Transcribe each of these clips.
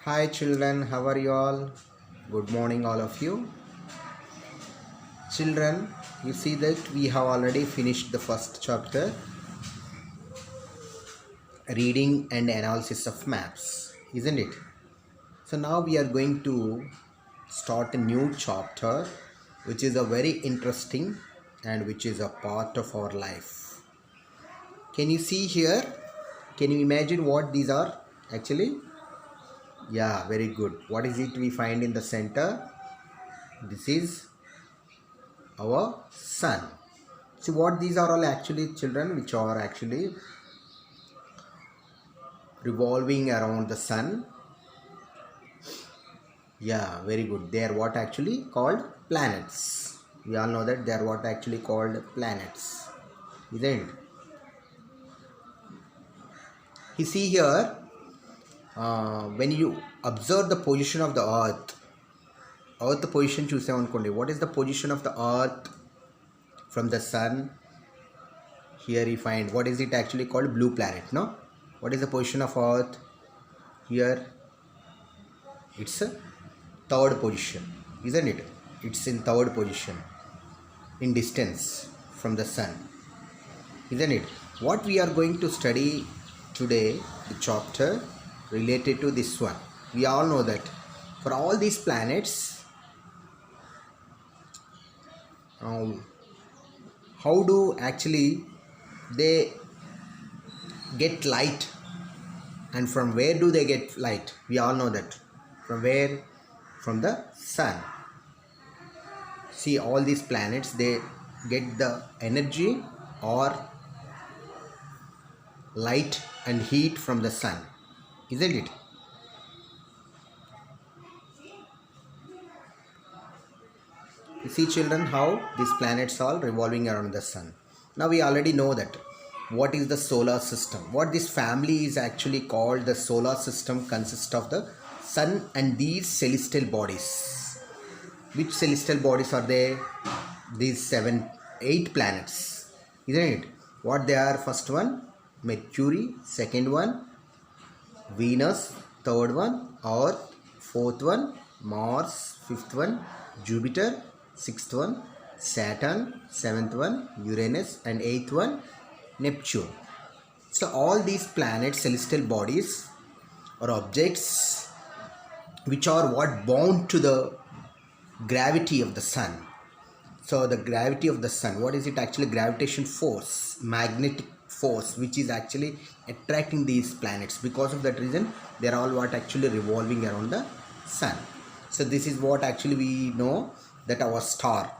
Hi children, how are you all? Good morning all of you. Children, you see that we have already finished the first chapter, reading and analysis of maps, isn't it? So now we are going to start a new chapter which is a very interesting and which is a part of our life. Can you see here? Can you imagine what these are actually? Yeah, very good. What is it we find in the center? This is our sun. See what these are all actually children which are actually revolving around the sun. Yeah, very good. They are what actually called planets. We all know that they are what actually called planets. Isn't it? You see here, when you observe the position of the earth position చూసామనుకోండి, what is the position of the earth from the sun? Here you find what is it actually called blue planet, no? What is the position of earth? Here it's a third position, isn't it? It's in third position in distance from the sun, isn't it? What we are going to study today, the chapter related to this one, we all know that for all these planets, how do actually they get light, and from where do they get light? We all know that from where? From the sun. See, all these planets, they get the energy or light and heat from the sun, isn't it? You see children how these planets are revolving around the sun. Now we already know that what is the solar system. What this family is actually called, the solar system consists of the sun and these celestial bodies. Which celestial bodies are they? These 8 planets, isn't it? What they are? First one Mercury, second one Venus, third one Earth, fourth one Mars, fifth one Jupiter, sixth one Saturn, seventh one Uranus, and eighth one Neptune. So all these planets, celestial bodies, or objects which are what bound to the gravity of the sun. So the gravity of the sun, what is it actually? Gravitation force, magnetic force, which is actually attracting these planets. Because of that reason, they are all what actually revolving around the sun. So this is what actually we know, that our star,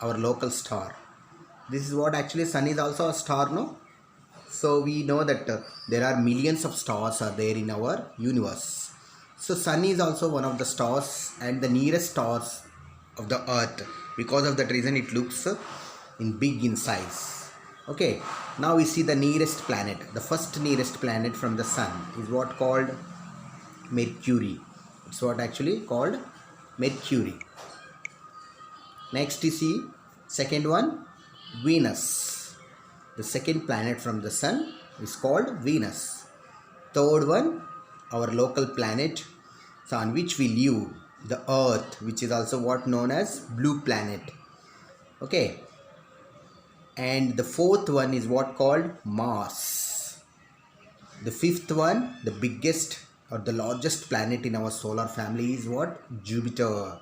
our local star, this is what actually sun is also a star, no? So we know that there are millions of stars are there in our universe. So sun is also one of the stars and the nearest stars of the earth. Because of that reason, it looks in big in size. Okay, now we see the nearest planet. The first nearest planet from the sun is what called Mercury. It's what actually called Mercury. Next you see second one Venus. The second planet from the sun is called Venus. Third one, our local planet, so on which we live, the earth, which is also what known as blue planet. Okay, and the fourth one is what called Mars. The fifth one, the biggest or the largest planet in our solar family, is what? Jupiter.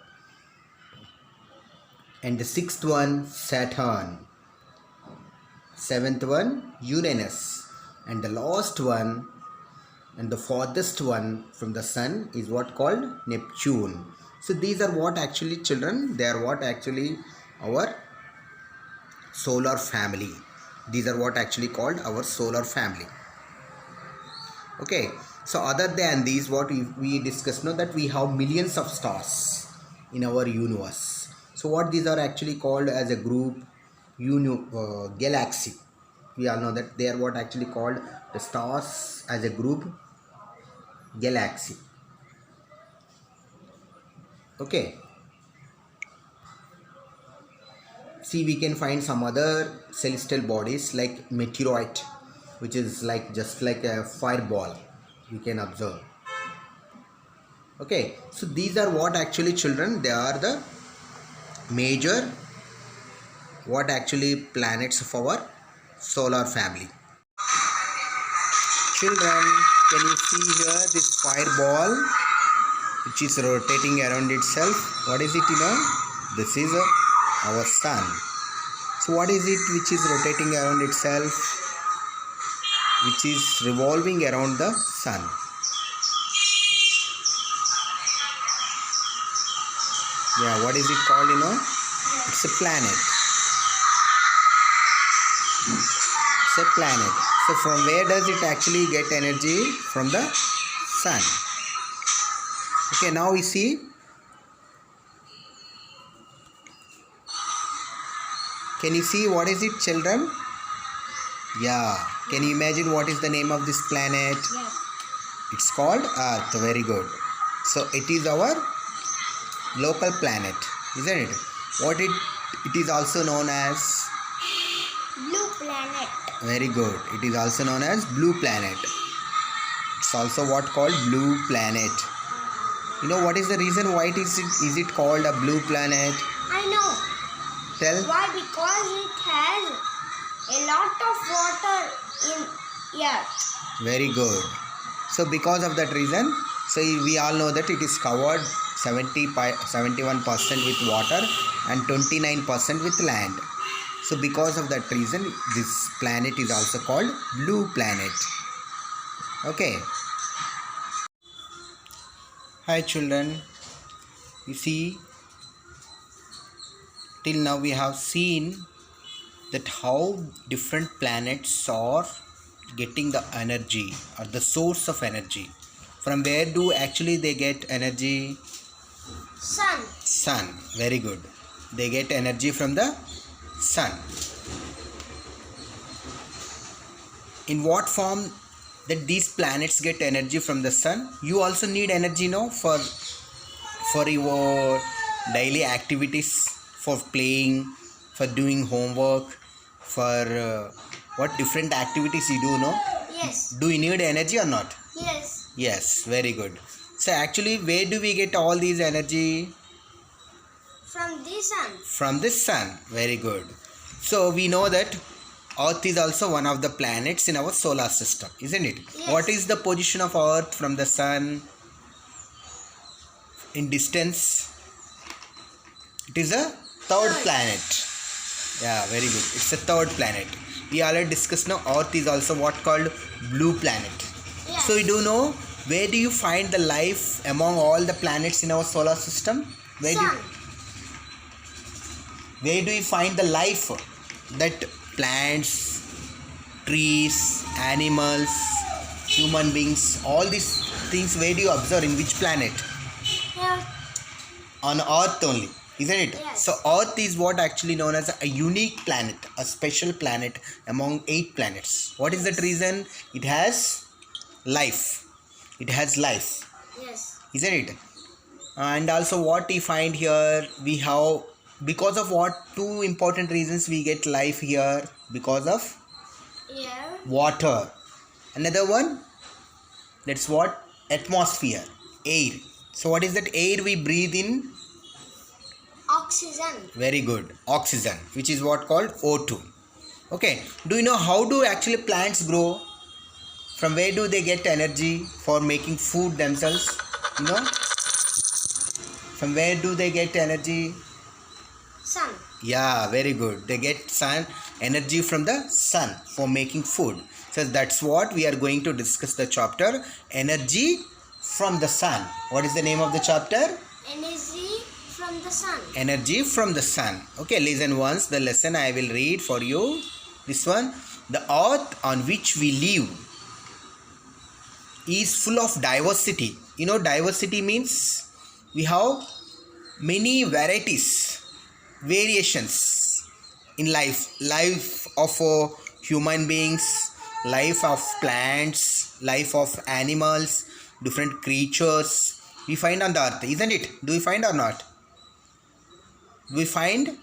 And the sixth one, Saturn. Seventh one, Uranus. And the last one and the farthest one from the sun is what called Neptune. So these are what actually children, they are what actually our solar family. These are what actually called our solar family. Okay, so other than these, what we discussed now, that we have millions of stars in our universe. So what these are actually called as a group, galaxy. We all know that they are what actually called the stars as a group, galaxy. Okay, see, we can find some other celestial bodies like meteoroid, which is like just like a fireball, we can observe. Okay, so these are what actually children, they are the major what actually planets of our solar family. Children, can you see here this fireball which is rotating around itself? What is it, This is our sun. So what is it which is rotating around itself, which is revolving around the sun? Yeah, what is it called, It's a planet. It's a planet. So from where does it actually get energy? From the sun. Okay, now we see. Can you see what is it, children? Yeah. Can you imagine what is the name of this planet? Yes. It's called Earth. Very good. So it is our local planet, isn't it? It is also known as Blue planet. very good. It is also known as blue planet. It's also what called blue planet. You know what is the reason why is it called a blue planet? I know. Tell. Why? Because it has a lot of water in Earth. Very good. So because of that reason, so we all know that it is covered 71% with water and 29% with land. So because of that reason, this planet is also called blue planet. Okay. Hi children. You see, till now we have seen that how different planets are getting the energy or the source of energy. From where do actually they get energy? Sun. Sun. Very good. They get energy from the sun. In what form that these planets get energy from the sun? You also need energy, for your daily activities, for playing, for doing homework, for what different activities you do, Yes. Do you need energy or not? Yes. Yes, very good. So actually, where do we get all these energy? From the sun. From the sun. Very good. So we know that Earth is also one of the planets in our solar system, isn't it? Yes. What is the position of Earth from the sun in distance? It is a third planet. Yeah, very good. It's a third planet. We already discussed now. Earth is also what called blue planet. Yes. So you do know where do you find the life among all the planets in our solar system? Sun. Where do you find the life that plants, trees, animals, human beings, all these things, where do you observe, in which planet? Here. On Earth only, isn't it? Yes. So Earth is what actually known as a unique planet, a special planet among 8 planets. What is that reason? It has life. It has life, Yes. isn't it? And also what we find here, we have, because of what 2 important reasons we get life here? Because of Air. water. Another one, that's what? Atmosphere, air. So what is that air we breathe in? Oxygen. Very good. Oxygen, which is what called O2. Okay. Do you know how do actually plants grow? From where do they get energy for making food themselves? From where do they get energy? Sun. Yeah, very good. They get sun energy from the sun for making food. So that's what we are going to discuss the chapter, energy from the sun. What is the name of the chapter? Energy from the sun. Energy from the sun. Okay, listen once the lesson I will read for you. This one, the earth on which we live is full of diversity. Diversity means we have many varieties, variations in life of human beings, life of plants, life of animals, different creatures we find on the earth, isn't it? Do we find or not? We find,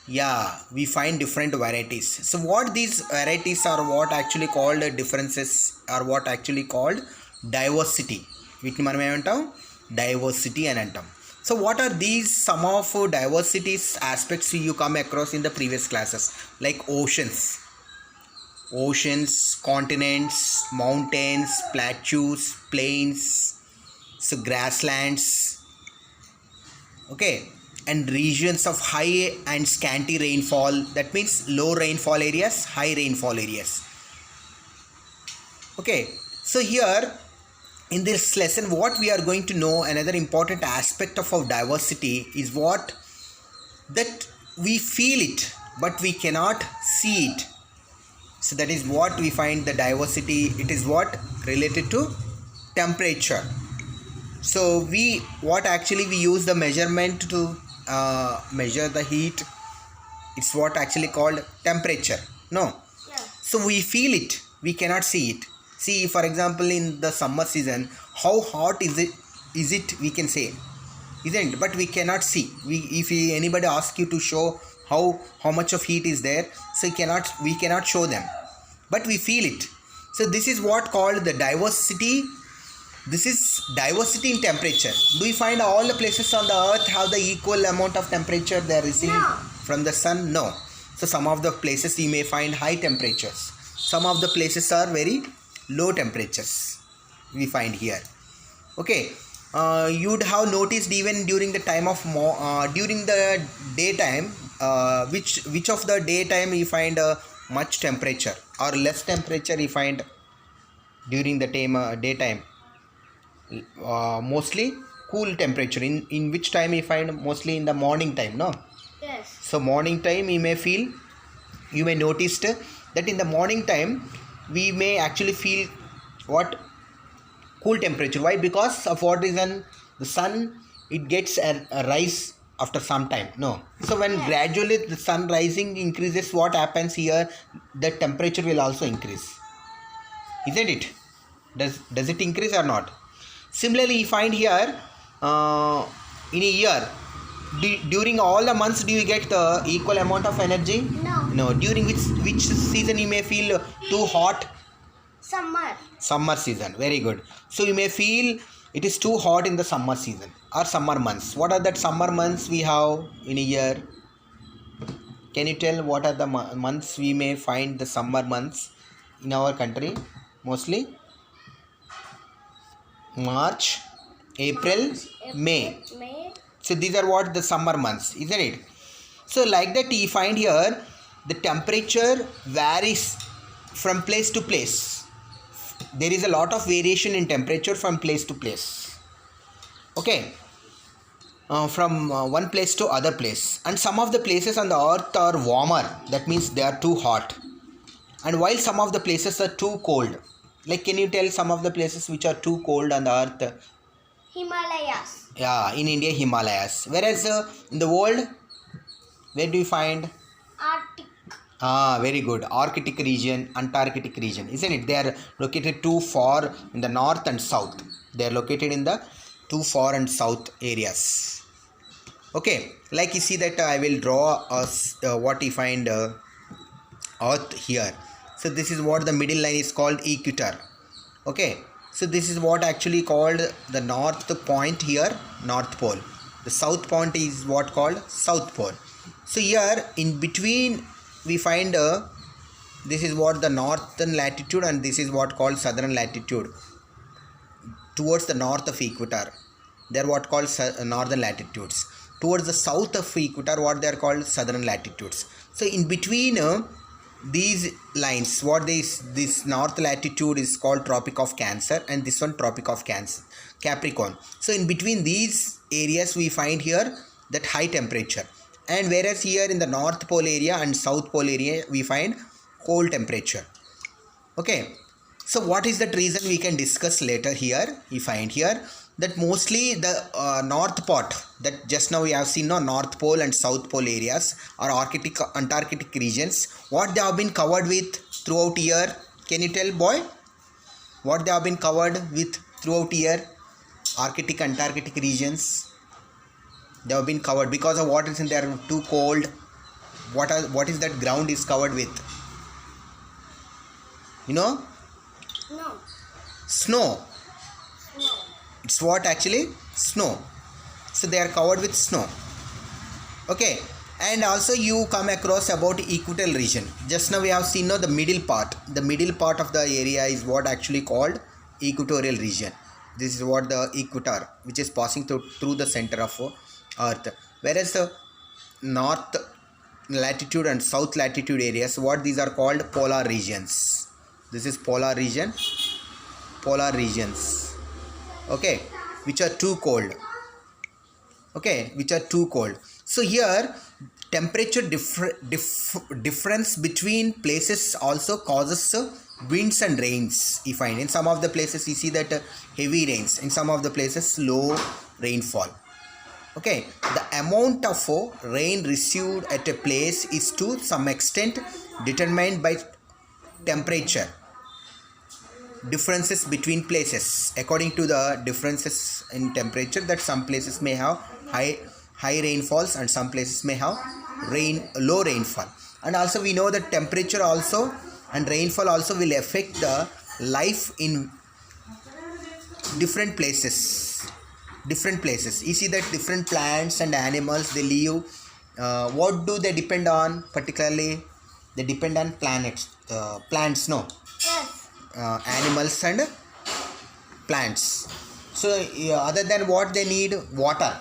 yeah, we find different varieties. So what these varieties are, what actually called differences, are what actually called diversity. వీటిని మనం ఏమంటాం? diversity and atom. So what are these some of diversity aspects you come across in the previous classes, like oceans, continents, mountains, plateaus, plains, so grasslands, okay, and regions of high and scanty rainfall, that means low rainfall areas, high rainfall areas. Okay, so here in this lesson what we are going to know, another important aspect of our diversity is what that we feel it but we cannot see it. So that is what we find the diversity. It is what related to temperature. So we use the measurement to measure the heat. It's what actually called temperature. No. Yeah. So we feel it, we cannot see it. See, for example, in the summer season, how hot is it we can say, isn't it? But we cannot see. If anybody asks you to show how much of heat is there, so we cannot show them, but we feel it. So this is what called the diversity. This is diversity in temperature. Do you find all the places on the earth have the equal amount of temperature they are receiving from the sun? No. So some of the places you may find high temperatures. Some of the places are very low temperatures we find here. Okay, you'd have noticed even during the time of during the daytime, which of the daytime you find much temperature or less temperature you find during the daytime. Mostly cool temperature. In which time you find mostly in the morning time, no? Yes. So morning time you may notice that in the morning time we may actually feel what cool temperature. Why? Because of what reason? The sun, it gets a rise after some time. No. So when gradually the sun rising increases, what happens here? The temperature will also increase, isn't it? Does it increase or not? Similarly, you find here in a year, during all the months do you get the equal amount of energy? No. During which season you may feel too hot? Summer season. Very good. So you may feel it is too hot in the summer season or summer months. What are that summer months we have in a year? Can you tell what are the months we may find the summer months in our country? Mostly March, April, May. So these are what the summer months, isn't it? So like that you find here the temperature varies from place to place. There is a lot of variation in temperature from place to place. Okay, from one place to other place. And some of the places on the earth are warmer. That means they are too hot. And while some of the places are too cold. Like, can you tell some of the places which are too cold on the earth? Himalayas. Yeah, in India, Himalayas. Whereas in the world, where do you find? Arctic. Very good. Arctic region, Antarctic region, isn't it? They are located too far in the north and south. They are located in the too far and south areas. Okay, like you see that I will draw us what you find earth here. So this is what the middle line is called equator. Okay, so this is what actually called the north point here, North Pole. The south point is what called South Pole. So here in between we find this is what the northern latitude and this is what called southern latitude. Towards the north of equator, they are what called northern latitudes. Towards the south of equator, what they are called southern latitudes. So in between these lines, this north latitude is called Tropic of Cancer and this one Tropic of Capricorn. So in between these areas we find here that high temperature, and whereas here in the North Pole area and South Pole area we find cold temperature. Okay, so what is that reason we can discuss later here. We find here that mostly the north part, that just now we have seen North Pole and South Pole areas or Antarctic regions, what they have been covered with throughout year. Can you tell, boy, what they have been covered with throughout year? Arctic, Antarctic regions, they have been covered because of what is in there, too cold. What is that ground is covered with? You know? No. Snow. No. It's what actually? snow. So they are covered with snow. Okay, and also you come across about equatorial region. Just now we have seen the middle part. The middle part of the area is what actually called equatorial region. This is what the equator, which is passing through the center of earth. Whereas the north latitude and south latitude areas, what these are called polar regions. This is polar regions, okay, which are too cold. Okay, which are too cold. So here temperature difference between places also causes winds and rains. You find in some of the places you see that heavy rains, in some of the places low rainfall. Okay, the amount of rain received at a place is to some extent determined by temperature differences between places. According to the differences in temperature, that some places may have high rainfalls and some places may have low rainfall. And also we know that temperature also and rainfall also will affect the life in different places. You see that different plants and animals, they live, what do they depend on? Particularly they depend on plants, Yes. Animals and plants. So other than what they need, water.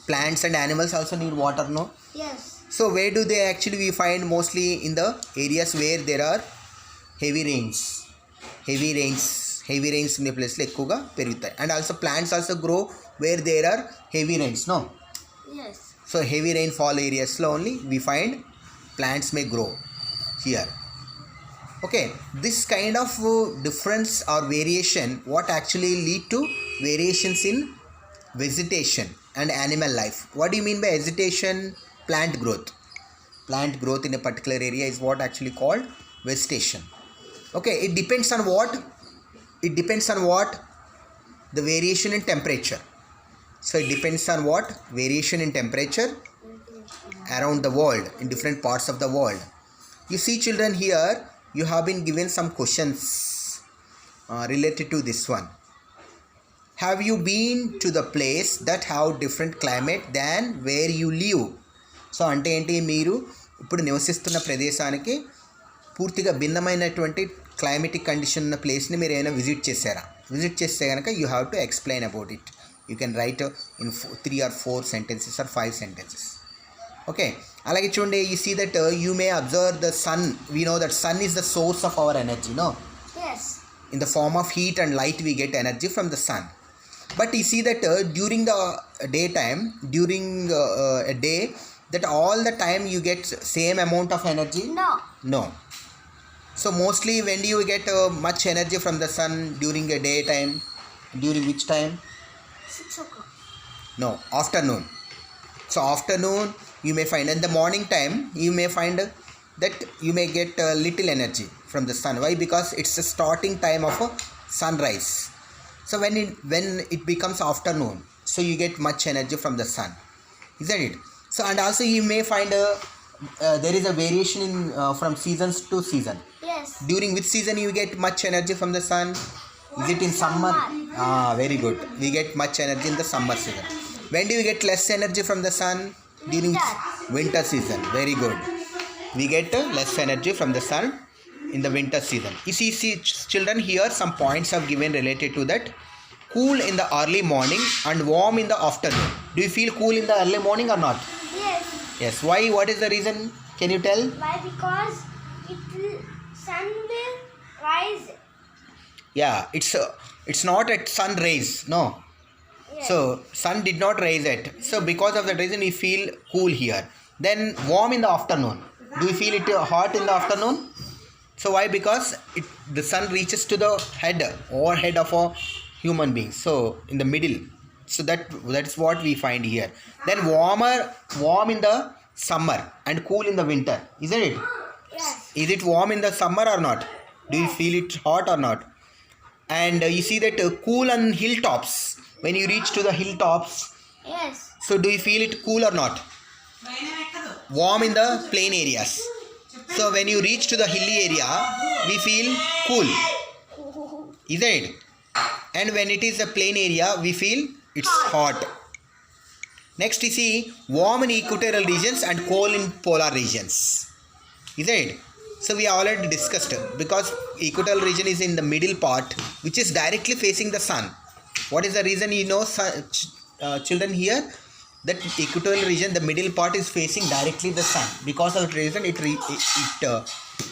Plants and animals also need water, no? Yes. So where do they actually we find? Mostly in the areas where there are heavy rains ఉన్న ప్లేస్లో ఎక్కువగా పెరుగుతాయి. And also plants also grow where there are heavy rains, no? Yes. So heavy rainfall areas లో only we find plants may grow here. Okay, this kind of difference or variation what actually lead to variations in vegetation and animal life. What do you mean by vegetation? Plant growth in a particular area is what actually called vegetation. Okay, it depends on what the variation in temperature. So it depends on what variation in temperature around the world, in different parts of the world. You see children, here you have been given some questions related to this one. Have you been to the place that have different climate than where you live? So అంటే ఏంటి, మీరు ఇప్పుడు నివసిస్తున్న ప్రదేశానికి పూర్తిగా భిన్నమైనటువంటి climatic condition ఉన్న ప్లేస్ని మీరు ఏమైనా విజిట్ చేస్తే కనుక you have to explain about it. You can write in 3 or 4 sentences or 5 sentences. Okay, అలాగే చూడండి, you see that you may observe the sun. We know that sun is the source of our energy, no? Yes. In the form of heat and light we get energy from the sun. But you see that during the daytime, during a day, that all the time you get same amount of energy? No. So mostly when do you get much energy from the sun? During a daytime? During which time? 6 o'clock. No, afternoon. So afternoon you may find, in the morning time you may find that you may get little energy from the sun. Why? Because it's the starting time of a sunrise. So when it becomes afternoon, so you get much energy from the sun, isn't it? So and also you may find there is a variation in from seasons to season. Yes. During which season you get much energy from the sun? Is it in summer? Very good. We get much energy in the summer season. When do you get less energy from the sun? During winter season. Very good. We get less energy from the sun in the winter season. You see children, here some points are given related to that. Cool in the early morning and warm in the afternoon. Do you feel cool in the early morning or not? Yes. Yes. Why? What is the reason? Can you tell? Why? Because sun will rise. Yeah, it's not at sun rays, no. Yes. So sun did not rise it. So because of that reason we feel cool here. Then warm in the afternoon. Do you feel it hot in the afternoon? So why? Because the sun reaches to the overhead of a human being. So in the middle. So that's what we find here. Then warm in the summer and cool in the winter, isn't it? Yes. Is it warm in the summer or not? Do you feel it hot or not? And you see that cool on hilltops. When you reach to the hilltops, Yes. so do you feel it cool or not? Warm in the plain areas. So when you reach to the hilly area, we feel cool, isn't it? and when it is a plain area we feel it's hot. Next you see warm in equatorial regions and cold in polar regions, isn't it? So we already discussed because equatorial region is in the middle part which is directly facing the sun. What is the reason, you know, children here? That equatorial region, the middle part is facing directly the sun. Because of the reason it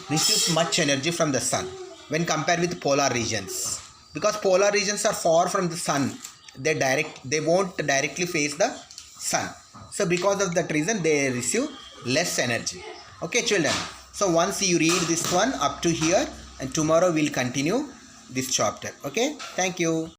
receives much energy from the sun when compared with polar regions. Because polar regions are far from the sun, they won't directly face the sun. So because of that reason they receive less energy. Okay children, so once you read this one up to here, and tomorrow we'll continue this chapter. Okay, thank you.